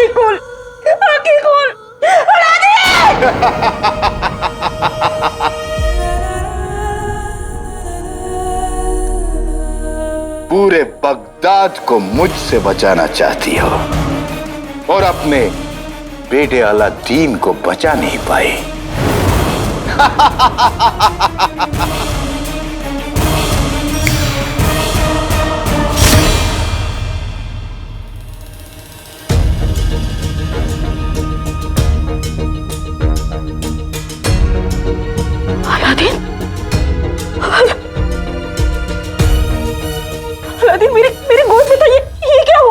आंखें खोल, आंखें खोल। पूरे बगदाद को मुझसे बचाना चाहती हो और अपने बेटे अलादीन को बचा नहीं पाई। अलादीन, अलादीन मेरे गोद में था, ये क्या हो?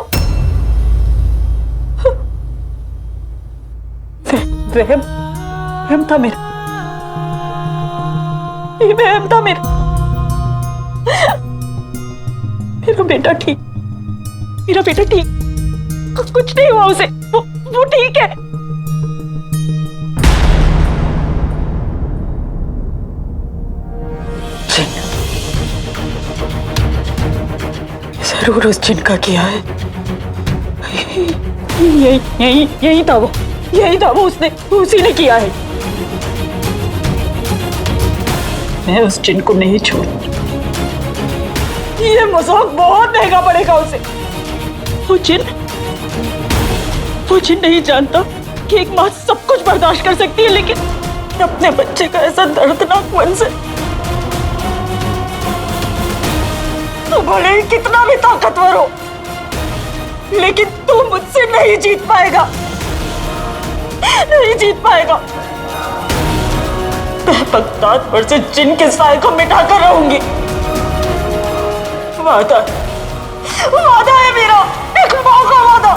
वहम था मेरा, ये वहम था मेरा। मेरा बेटा ठीक, मेरा बेटा ठीक, कुछ नहीं हुआ उसे, वो ठीक है। जिन, जरूर उस जिन का किया है। यही था वो, यही था वो, उसी ने किया है। मैं उस जिन को नहीं छोड़, ये मजाक बहुत महंगा पड़ेगा उसे। वो जिन नहीं जानता कि एक माँ सब कुछ बर्दाश्त कर सकती है, लेकिन अपने बच्चे का ऐसा दर्दनाक मन से, तो भले ही कितना भी ताकतवर हो, लेकिन तू मुझसे नहीं जीत पाएगा, नहीं जीत पाएगा। मैं बगदाद पर से जिन के साए को मिटाकर रहूंगी। वादा है मेरा, एक माँ का वादा।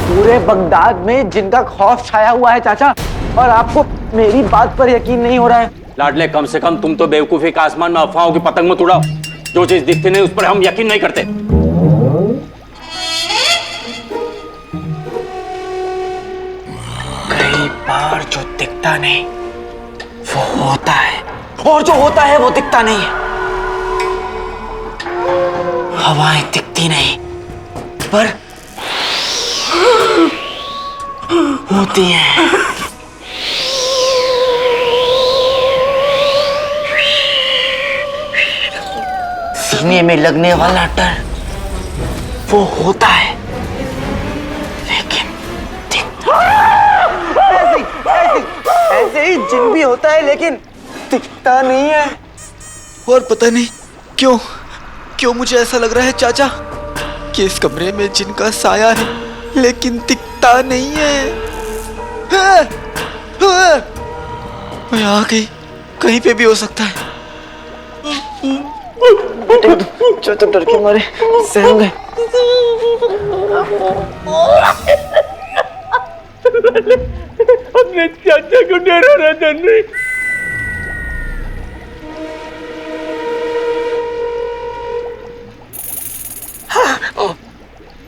पूरे बगदाद में जिनका खौफ छाया हुआ है चाचा, और आपको मेरी बात पर यकीन नहीं हो रहा है। लाडले, कम से कम तुम तो बेवकूफी का आसमान में अफवाहों की पतंग मत उड़ाओ। जो चीज दिखती नहीं उस पर हम यकीन नहीं करते। कई बार जो दिखता नहीं वो होता है, और जो होता है वो दिखता नहीं है। हवाएं दिखती नहीं पर होती हैं। सीने में लगने वाला डर वो होता है, लेकिन ऐसे ही जिन भी होता है, लेकिन दिखता नहीं है। और पता नहीं क्यों मुझे ऐसा लग रहा है चाचा कि इस कमरे में जिन का साया है, लेकिन दिखता नहीं है। मैं आ गई, कहीं पे भी हो सकता है। जो तो डर के मारे सहम गए। अपने चाचा को डराना था नहीं।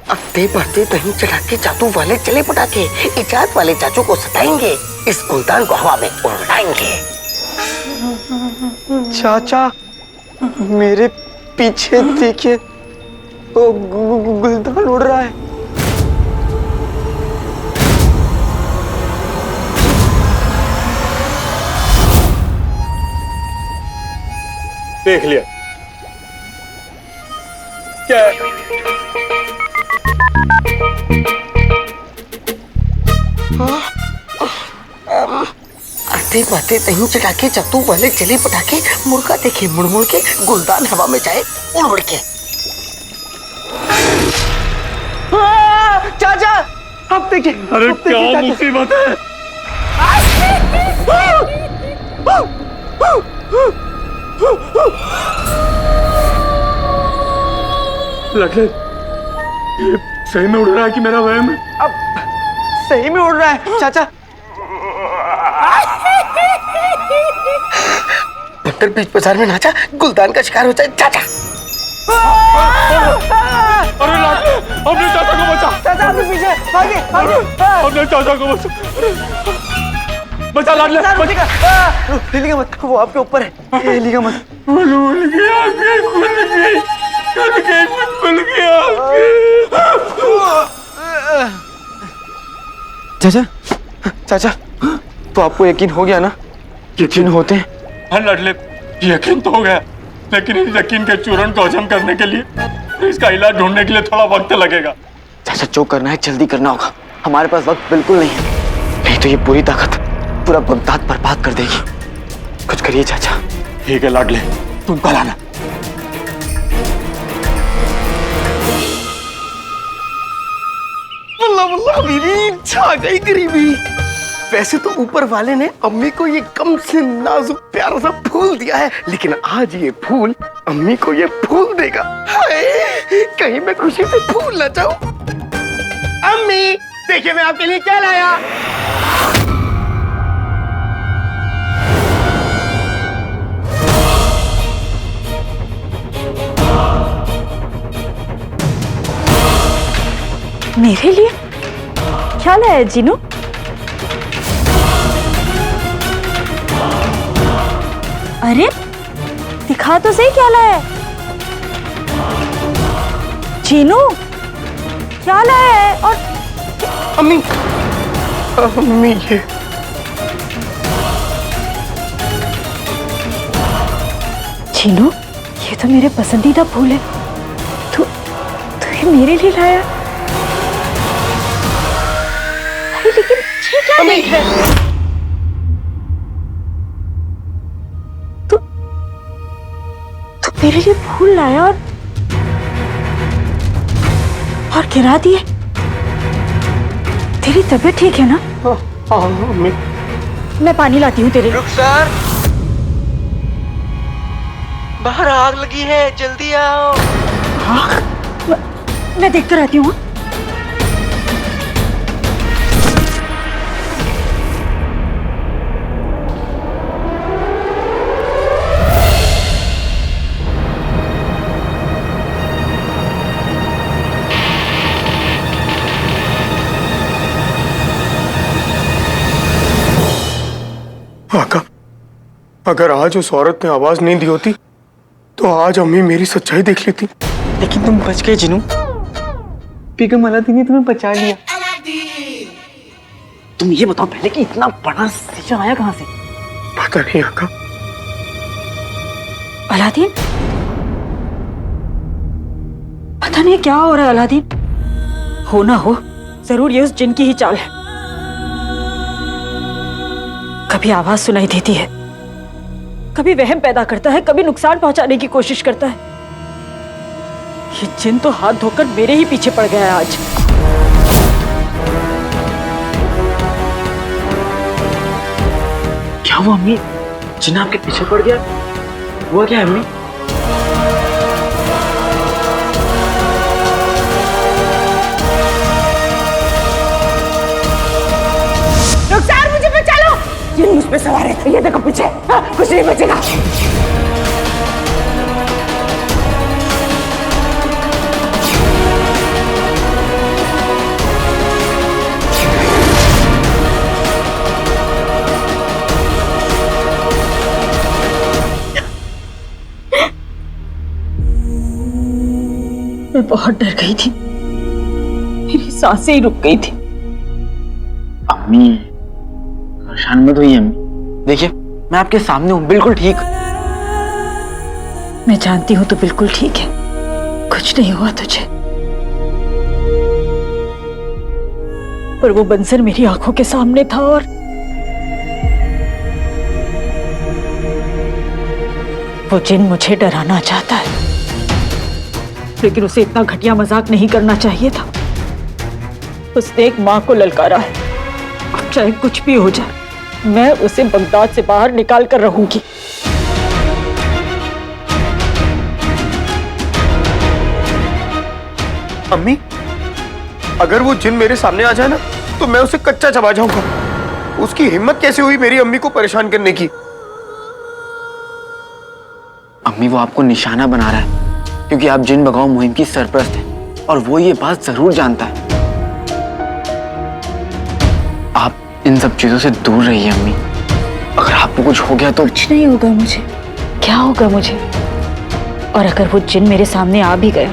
अगते बढ़ते दही चढ़ा के जादू वाले चले पटाखे इजाद वाले चाचू को सताएंगे, इस गुलदान को हवा में उड़ाएंगे। चाचा मेरे पीछे देखिए, वो गुलदान उड़ रहा है। देख लिया क्या? आते पाते दही चढ़ा के जादू वाले चले पटाखे, मुर्गा देखे मुड़ मुड़ के, गुलदान हवा में जाए उड़ उड़ के। चाचा अब देखिए। अरे क्या मुसीबत है? लगे ये सही में उड़ रहा है कि मेरा वहम है? अब सही में उड़ रहा है चाचा। भट्टर बीच बाजार में नाचा, गुलदान का शिकार हो जाए चाचा। अरे लाडले, अपने चाचा को बचा। चाचा अपने पीछे भागे भागे। अपने चाचा को बचा, बचा लाडले। हिलिएगा मत, वो आपके ऊपर है, हिलिएगा मत। खुल गया, खुल गई, खुल गया। चाचा, चाचा, तो आपको यकीन हो गया ना? यकीन होते हैं। हाँ लड़ले, यकीन तो हो गया, लेकिन इस यकीन के चूर्ण को हजम करने के लिए इसका इलाज ढूंढने के लिए थोड़ा वक्त लगेगा। चाचा, जो करना है जल्दी करना होगा, हमारे पास वक्त बिल्कुल नहीं है, नहीं तो ये पूरी ताकत पूरा बगदाद बर्बाद कर देगी। कुछ करिए चाचा। ठीक है लाडले, तुम कल आना। बीवी छा गई गरीबी। वैसे तो ऊपर वाले ने अम्मी को ये कम से नाजुक प्यारा सा फूल दिया है, लेकिन आज ये फूल अम्मी को ये फूल देगा। हाय, कहीं मैं खुशी से फूल ना जाऊं। अम्मी देखिए मैं आपके लिए क्या लाया। मेरे लिए क्या लाया जीनू? अरे दिखा तो सही क्या लाया है। जीनू क्या लाया है? और अम्मी, अम्मी ये जीनू, ये तो मेरे पसंदीदा फूल है। तू ये मेरे लिए लाया? अरे लेकिन ये क्या देख रहा है? तू मेरे लिए फूल लाया और गिरा दिए। तेरी तबीयत ठीक है ना? हाँ अम्मी। मैं पानी लाती हूँ तेरे लिए। रुखसार, बाहर आग लगी है, जल्दी आओ। मैं देख कर आती हूँ। आका, अगर आज उस औरत ने आवाज नहीं दी होती तो आज अम्मी मेरी सच्चाई देख लेती। लेकिन तुम बच गए जिनू, बेगम अलादीन ने तुम्हें बचा लिया। तुम ये बताओ पहले कि इतना बड़ा सीजन आया कहाँ से? पता नहीं आका। अलादीन, पता नहीं क्या हो रहा है अलादीन। हो ना हो, जरूर ये उस जिन की ही चाल है। कभी आवाज सुनाई देती है, कभी वहम पैदा करता है, कभी नुकसान पहुंचाने की कोशिश करता है। ये जिन तो हाथ धोकर मेरे ही पीछे पड़ गया है आज। क्या हुआ अम्मी? जिन आपके पीछे पड़ गया? हुआ क्या है अम्मी? रुखसार, मुझे बचा लो। जिन मुझ पे सवार है, ये देखो पीछे। कुछ नहीं बचेगा। मैं बहुत डर गई थी, मेरी सांसें ही रुक गई थी। अम्मी परेशान मत होइए अम्मी, देखिए मैं आपके सामने हूँ, बिल्कुल ठीक। मैं जानती हूँ तो बिल्कुल ठीक है, कुछ नहीं हुआ तुझे। पर वो बंसर मेरी आंखों के सामने था और वो जिन मुझे डराना चाहता है, लेकिन उसे इतना घटिया मजाक नहीं करना चाहिए था। उसने एक मां को ललकारा है, अब चाहे कुछ भी हो जाए मैं उसे बगदाद से बाहर निकाल कर रहूंगी। अम्मी, अगर वो जिन मेरे सामने आ जाए ना तो मैं उसे कच्चा चबा जाऊंगा। उसकी हिम्मत कैसे हुई मेरी अम्मी को परेशान करने की? अम्मी वो आपको निशाना बना रहा है क्योंकि आप जिन भगाओ मुहिम की सरपरस्त हैं और वो ये बात जरूर जानता है। आप इन सब चीजों से दूर रहिए अम्मी, अगर आपको कुछ हो गया तो। कुछ नहीं होगा मुझे, क्या होगा मुझे? और अगर वो जिन मेरे सामने आ भी गया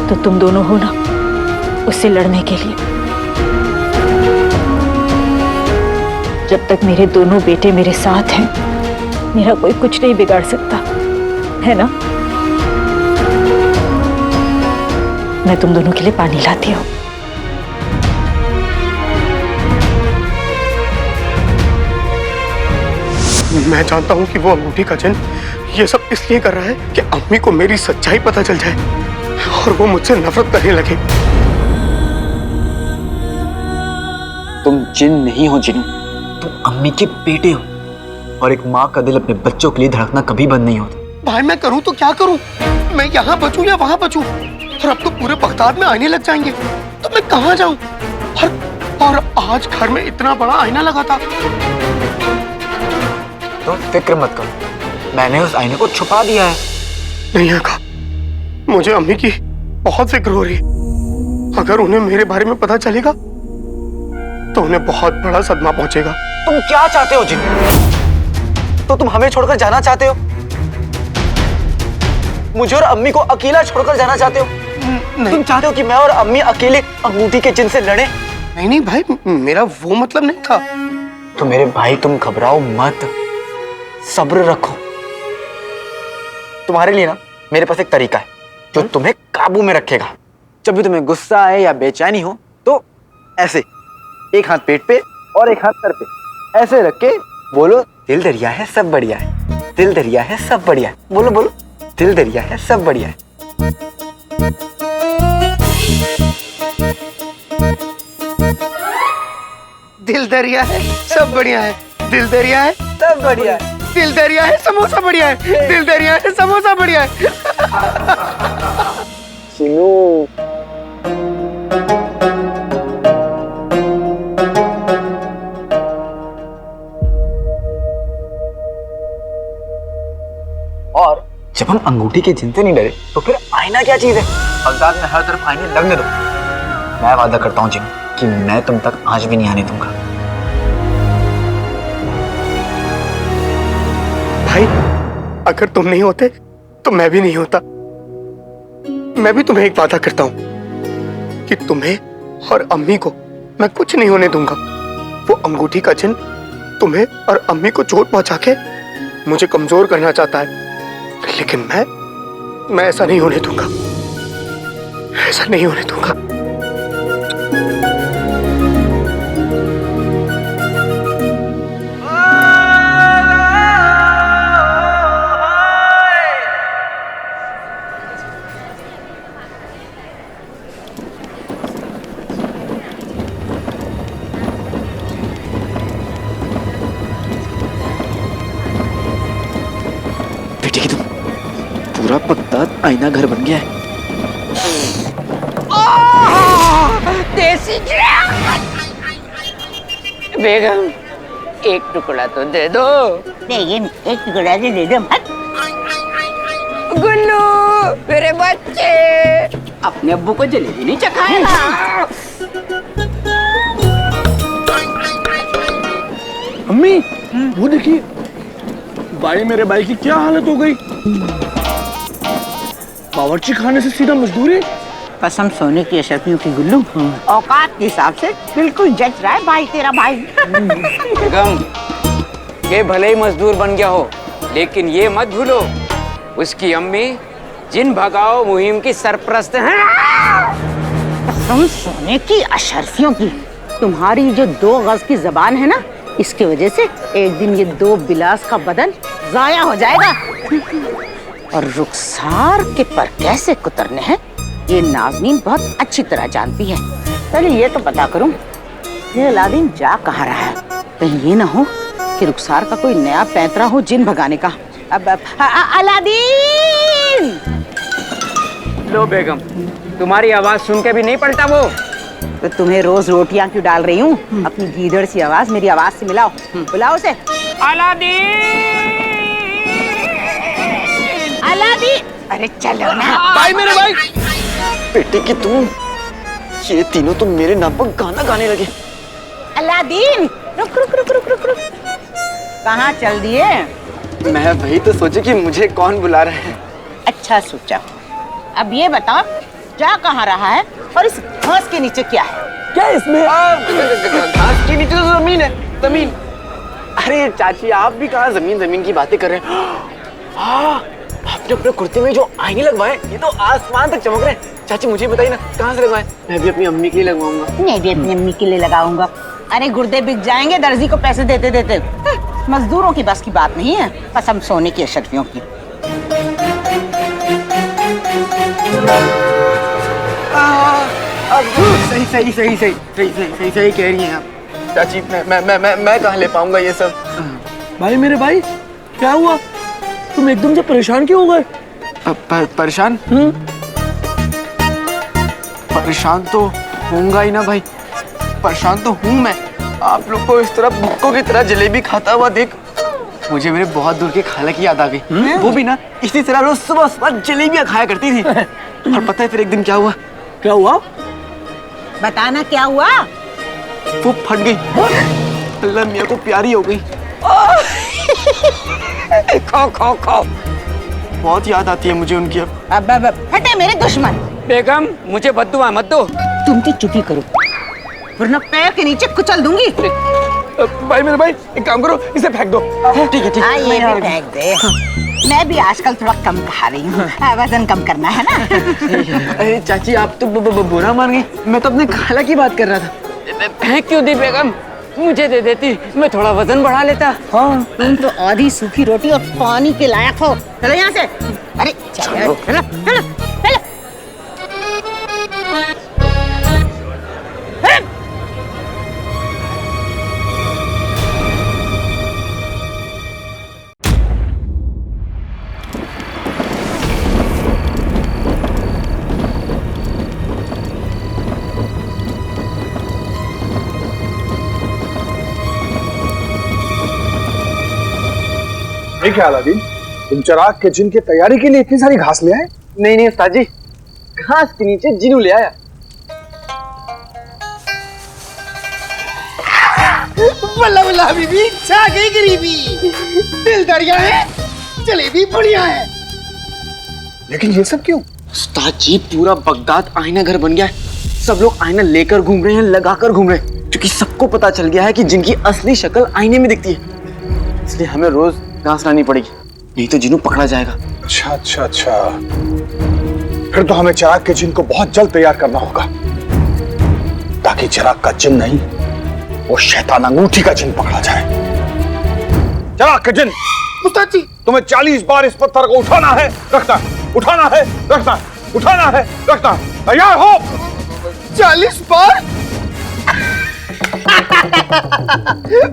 तो तुम दोनों हो ना उससे लड़ने के लिए। जब तक मेरे दोनों बेटे मेरे साथ हैं, मेरा कोई कुछ नहीं बिगाड़ सकता, है ना? मैं तुम दोनों के लिए पानी लाती हूँ। मैं जानता हूँ कि वो अंगूठी का चिन्ह ये सब इसलिए कर रहा है कि अम्मी को मेरी सच्चाई पता चल जाए और वो मुझसे नफरत करने लगे। तुम जिन नहीं हो जिन, तुम अम्मी के बेटे हो और एक माँ का दिल अपने बच्चों के लिए धड़कना कभी बंद नहीं होता। भाई मैं करूँ तो क्या करूँ? मैं यहाँ बचूं या वहाँ बचूं? और अब तो पूरे बगदाद में आईने लग जाएंगे, तो मैं कहाँ जाऊँ? और आज घर में इतना बड़ा आईना लगा था। तुम फिक्र मत करो, मैंने उस आईने को छुपा दिया है। नहीं आका, मुझे अम्मी की बहुत फिक्र हो रही है। अगर उन्हें मेरे बारे में पता चलेगा तो उन्हें बहुत बड़ा सदमा पहुंचेगा। तुम क्या चाहते हो जिन? तो तुम हमें छोड़कर जाना चाहते हो? मुझे और अम्मी को अकेला छोड़कर जाना चाहते हो? नहीं। तुम चाहते हो कि मैं और अम्मी अकेले अंगूठी के चिन्ह से लड़े? नहीं भाई, मेरा वो मतलब नहीं था। तो मेरे भाई तुम घबराओ मत, सब्र रखो। तुम्हारे लिए ना मेरे पास एक तरीका है जो तुम्हें काबू में रखेगा। जब भी तुम्हें गुस्सा आए या बेचैनी हो तो ऐसे एक हाथ पेट पे और एक हाथ सर पे ऐसे रख के बोलो, दिल दरिया है सब बढ़िया है, दिल दरिया है सब बढ़िया है। बोलो बोलो, दिल दरिया है सब बढ़िया है। दिल दरिया है सब बढ़िया है, दिल दरिया है सब बढ़िया है, दिल दरिया है समोसा बढ़िया है, दिल दरिया है समोसा बढ़िया है। चिनू और जब हम अंगूठी के चिन्ह से नहीं डरे तो फिर आईना क्या चीज है? बगदाद में हर तरफ आईने लगने दो। मैं वादा करता हूँ जिन कि मैं तुम तक आज भी नहीं आने दूंगा। भाई अगर तुम नहीं होते तो मैं भी नहीं होता। मैं भी तुम्हें एक वादा करता हूँ कि तुम्हें और अम्मी को मैं कुछ नहीं होने दूंगा। वो अंगूठी का चिन्ह तुम्हें और अम्मी को चोट पहुंचा के मुझे कमजोर करना चाहता है, लेकिन मैं ऐसा नहीं होने दूंगा, ऐसा नहीं होने दूंगा। बेटे की तुम, पूरा बगदाद आईना घर बन गया है। देसी बेगम, एक टुकड़ा तो दे दो। लेकिन एक टुकड़ा दे दो मत। गुल्लू मेरे बच्चे, अपने अब्बू को जलेबी नहीं चखाया? अम्मी वो देखिए, भाई मेरे भाई की क्या हालत हो गई। बावर्ची खाने से सीधा मजदूरी। कसम सोने की अशरफियों की गुल्लू, औकात के हिसाब से बिल्कुल जज रहा है भाई तेरा भाई। बेगम, ये भले ही मजदूर बन गया हो, लेकिन ये मत भूलो उसकी अम्मी जिन भगाओ मुहिम की सरपरस्त हैं। कसम सोने की अशरफियों की, तुम्हारी जो 2 गज की जबान है ना, इसकी वजह से एक दिन ये 2 बिलास का बदन जाया हो जाएगा। और रुखसार के पर कैसे कुतरने हैं ये नाज़नीन बहुत अच्छी तरह जानती है। पहले ये तो पता करूं ये अलादीन जा कहाँ रहा है, कहीं ये ना हो कि रुखसार का कोई नया पैंतरा हो जिन भगाने का। अब अलादीन! लो बेगम, तुम्हारी आवाज सुन के भी नहीं पलटा वो। तो तुम्हें रोज रोटियां क्यों डाल रही हूँ? अपनी गीदड़ सी आवाज मेरी आवाज से मिलाओ, बुलाओ उसे। अलादीन! अरे चलो ना भाई मेरे भाई, बेटे की तुम, ये तीनों तुम मेरे नाम पर गाना गाने लगे। अलादीन! रुक रुक रुक रुक रुक रुक, कहाँ चल दिए? मैं वही तो सोचे कि मुझे कौन बुला रहा है। अच्छा सोचा। अब ये बताओ जा कहाँ रहा है और इस घास के नीचे क्या है? क्या इसमें? घास के नीचे तो जमीन है, जमीन। अरे चाची आप भी कहाँ जमीन जमीन की बातें कर रहे हैं। हाँ, आपने अपने कुर्ते में जो आईने लगवाए ये तो आसमान तक चमक रहे हैं। चाची मुझे बताइए ना कहाँ से लगवाए? मैं भी अपनी अम्मी के लिए लगवाऊंगा। मैं भी अपनी अम्मी के लिए लगाऊंगा। अरे गुर्दे बिक जाएंगे दर्जी को पैसे देते देते। मजदूरों की बस की बात नहीं है, कसम सोने की अशरफियों की। सही सही सही सही सही सही सही सही कह रही हैं आप चाची। मैं कहाँ ले पाऊंगा ये सब? भाई मेरे भाई क्या हुआ, तुम एकदम से परेशान क्यों हो गए? परेशान? परेशान तो होऊंगा ही ना भाई, परेशान तो हूँ मैं। आप लोग को इस तरह भुक्कों की तरह जलेबी खाता हुआ देख मुझे मेरे बहुत दूर के खाला की याद आ गई। वो भी ना इसी तरह रोज सुबह सुबह जलेबियां खाया करती थी। और पता है फिर एक दिन क्या हुआ? क्या हुआ? बताना क्या हुआ? वो फट गई, अल्लाह मियाँ को प्यारी हो गई। खाओ खाओ खाओ। बहुत याद आती है मुझे उनकी अब। अब फटे मेरे दुश्मन। बेगम मुझे बद्दुआ मत दो। तुम तो चुप ही करो वरना पैर के नीचे कुचल दूंगी। भाई मेरे भाई एक काम करो, इसे फेंक दो। ठीक है ठीक हाँ, है। ये भी फेंक दे। मैं भी आजकल थोड़ा कम खा रही हूँ, वजन कम करना है ना। अरे चाची आप तो बुरा मान गई, मैं तो अपने खाला की बात कर रहा था। फेंक क्यों दी बेगम, मुझे दे देती, मैं थोड़ा वजन बढ़ा लेता। हाँ तुम तो आधी सूखी रोटी और पानी के लायक हो। चलो यहाँ से। अरे चलो चलो चलो चलो। ये क्या अलादीन, तुम चिराग के जिन की तैयारी के लिए इतनी सारी घास ले आए? नहीं उस्ताद जी, घास के नीचे जिन्नू ले आया। बल्ला बल्ला हबीबी, छा गई गरीबी। दिल दरिया है, जलेबी बढ़िया है। लेकिन ये सब क्यों? उस्ताद जी पूरा बगदाद आईना घर बन गया है। सब लोग आईना लेकर घूम रहे हैं, लगाकर घूम रहे हैं, क्योंकि सबको पता चल गया है कि जिनकी असली शक्ल आईने में दिखती है। इसलिए हमें रोज घास लानी पड़ेगी, नहीं तो जिन्नू पकड़ा जाएगा। अच्छा, फिर तो हमें चिराग के जिन को बहुत जल्द तैयार करना होगा, ताकि चिराग का जिन नहीं, वो शैतान अंगूठी का जिन पकड़ा जाए। चिराग के जिन, उस्ताद जी तुम्हें 40 बार इस पत्थर को उठाना है, रखना है, उठाना है, रखना है, उठाना है, रखना है। तैयार हो? 40 बार?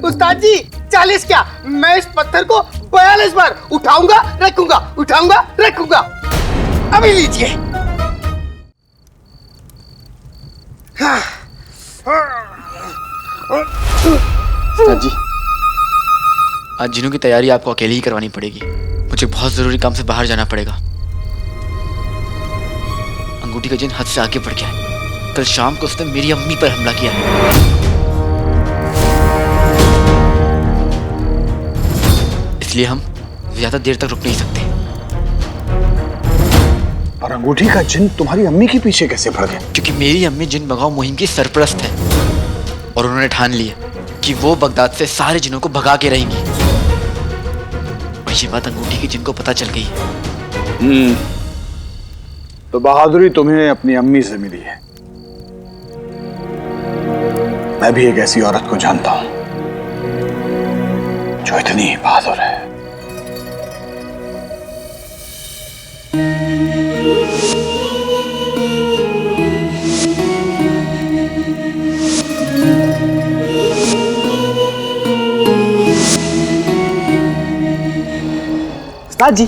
उस्ताद जी 40 क्या, मैं इस पत्थर को 42 बार उठाऊंगा रखूंगा, उठाऊंगा रखूंगा। अभी लीजिए। उस्ताद जी आज जिन्नू की तैयारी आपको अकेले ही करवानी पड़ेगी। मुझे बहुत जरूरी काम से बाहर जाना पड़ेगा। अंगूठी का जिन हद से आगे बढ़ गया है। कल शाम को उसने मेरी अम्मी पर हमला किया है। इसलिए हम ज्यादा देर तक रुक नहीं सकते। और अंगूठी का जिन तुम्हारी अम्मी के पीछे कैसे पड़ गया? क्योंकि मेरी अम्मी जिन भगाओ मुहिम की सरपरस्त है और उन्होंने ठान लिया कि वो बगदाद से सारे जिनों को भगा के रहेंगी। और ये बात अंगूठी के जिन को पता चल गई है। तो बहादुरी तुम्हें अपनी अम्मी से मिली है। मैं भी एक ऐसी औरत को जानता हूं जो इतनी बहादुर है। उस्ताद जी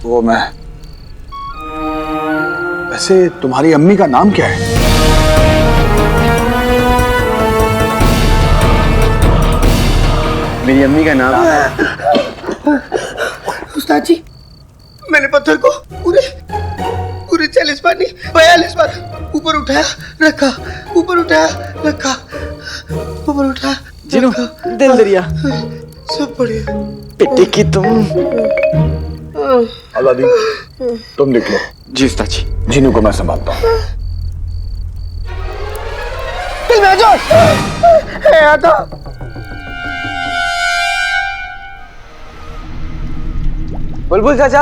वो मैं, वैसे तुम्हारी अम्मी का नाम क्या है? मेरी अम्मी का नाम उस्ताद जी मैंने पत्थर को पूरे 40 बार नहीं 42 बार ऊपर उठाया रखा, ऊपर उठाया रखा, ऊपर उठाया जिन्नू दिल दरिया सब बढ़िया। बेटे की तुम। अलादीन तुम देख लो। जी उस्ताद जी। जिन्नू को मैं संभालता हूँ। बुलबुल चाचा,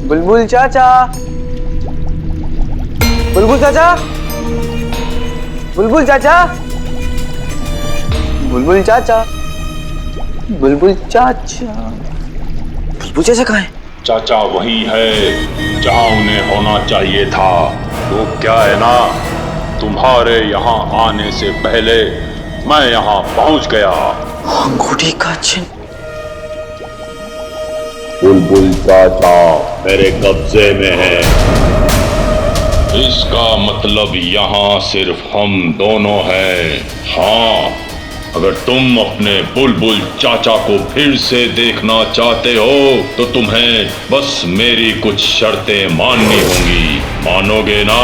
बुलबुल चाचा, बुलबुल चाचा, बुलबुल चाचा, बुलबुल चाचा, बुलबुल चाचा, बुलबुल चाचा कहाँ है? चाचा वही है जहां उन्हें होना चाहिए था। वो क्या है ना, तुम्हारे यहाँ आने से पहले मैं यहाँ पहुंच गया। अंगूठी का चिन्ह। बुलबुल चाचा मेरे कब्जे में है। इसका मतलब यहाँ सिर्फ हम दोनों हैं। हाँ, अगर तुम अपने बुलबुल चाचा को फिर से देखना चाहते हो तो तुम्हें बस मेरी कुछ शर्तें माननी होंगी। मानोगे ना?